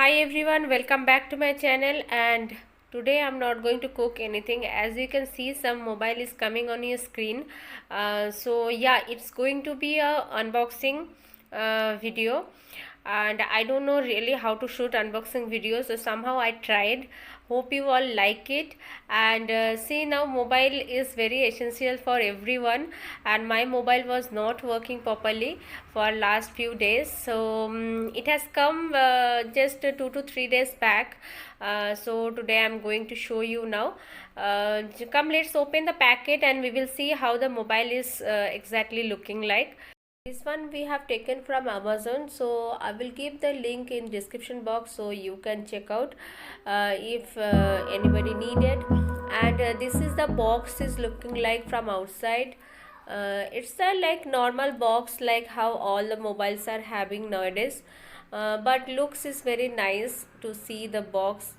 Hi everyone, welcome back to my channel. And today I'm not going to cook anything. As you can see, some mobile is coming on your screen. So yeah, it's going to be a unboxing video, and I don't know really how to shoot unboxing videos, so somehow I tried. Hope you all like it. And see, now mobile is very essential for everyone, and my mobile was not working properly for last few days. So it has come just 2 to 3 days back. So today I'm going to show you now. Come, let's open the packet and we will see how the mobile is exactly looking like. This one we have taken from Amazon, so I will give the link in description box so you can check out if anybody need it. And this is the box is looking like from outside. It's a like normal box like how all the mobiles are having nowadays, but looks is very nice to see the box.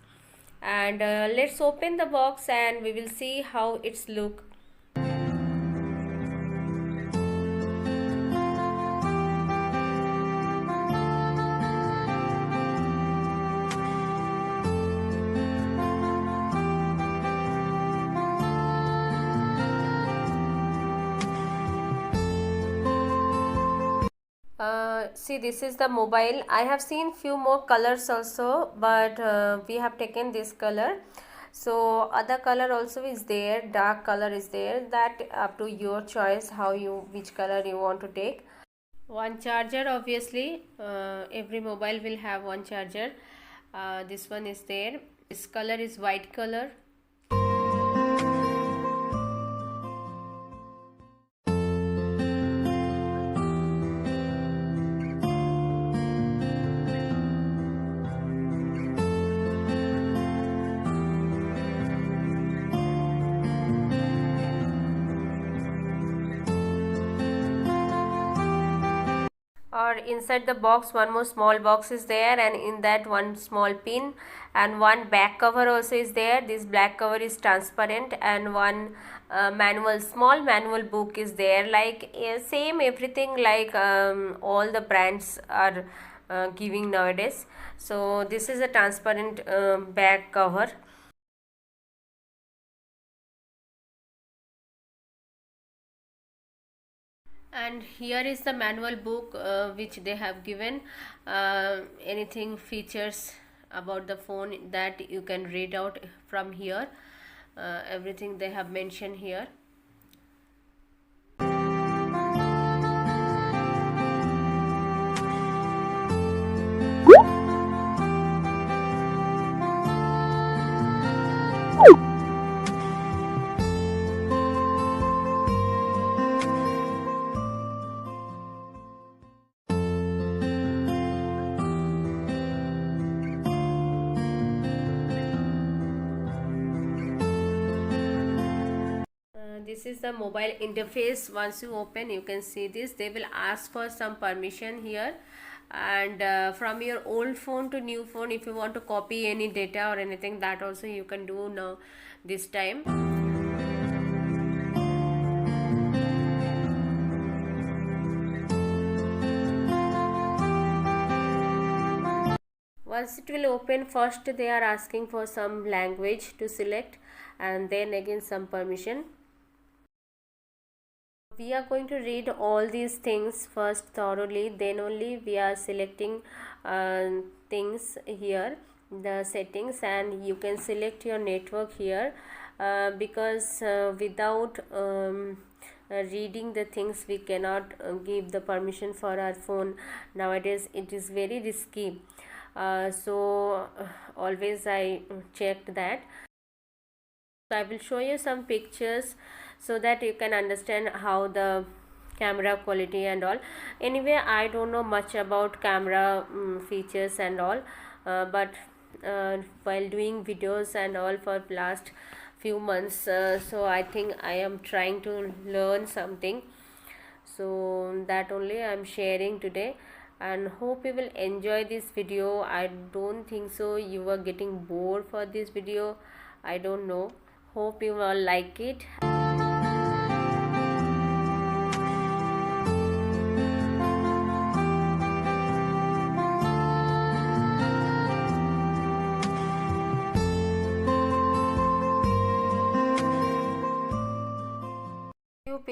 And let's open the box and we will see how it's look. See, this is the mobile. I have seen few more colors also, but we have taken this color. So other color also is there, dark color is there. That up to your choice how you which color you want to take. One charger, obviously every mobile will have one charger. This one is there. This color is white color. Or inside the box one more small box is there, and in that one small pin, and one back cover also is there. This black cover is transparent, and one small manual book is there, like same everything like all the brands are giving nowadays. So this is a transparent back cover. And here is the manual book which they have given, anything features about the phone that you can read out from here. Everything they have mentioned here. This is the mobile interface. Once you open, you can see this. They will ask for some permission here, and from your old phone to new phone, if you want to copy any data or anything, that also you can do now this time. Once it will open, first they are asking for some language to select, and then again some permission. We are going to read all these things first thoroughly, then only we are selecting things here, the settings, and you can select your network here, because without reading the things we cannot give the permission for our phone. Nowadays it is very risky, so always I checked that. So I will show you some pictures so that you can understand how the camera quality and all. Anyway, I don't know much about camera features and all, but while doing videos and all for last few months, so I think I am trying to learn something, so that only I am sharing today, and hope you will enjoy this video. I don't think so you are getting bored for this video, I don't know. Hope you all like it.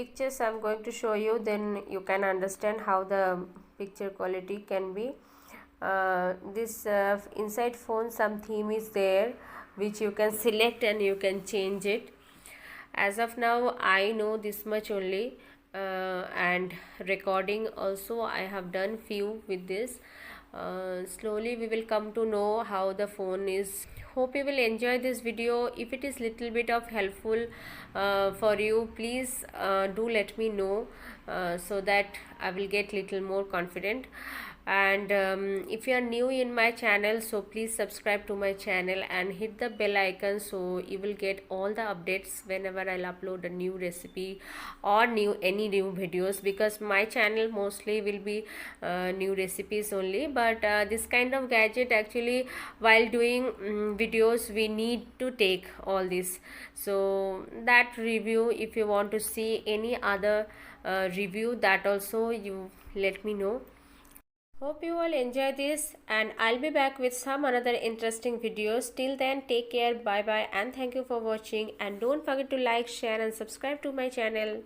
pictures I'm going to show you, then you can understand how the picture quality can be. This inside phone some theme is there which you can select and you can change it. As of now I know this much only, and recording also I have done few with this. Slowly we will come to know how the phone is. Hope you will enjoy this video. If it is little bit of helpful for you, please do let me know, so that I will get little more confident. And if you are new in my channel, so please subscribe to my channel and hit the bell icon, so you will get all the updates whenever I'll upload a new recipe or any new videos, because my channel mostly will be new recipes only. But this kind of gadget, actually while doing videos we need to take all this. So that review, if you want to see any other review, that also you let me know. Hope you all enjoy this, and I'll be back with some another interesting videos. Till then, take care, bye bye, and thank you for watching. And don't forget to like, share and subscribe to my channel.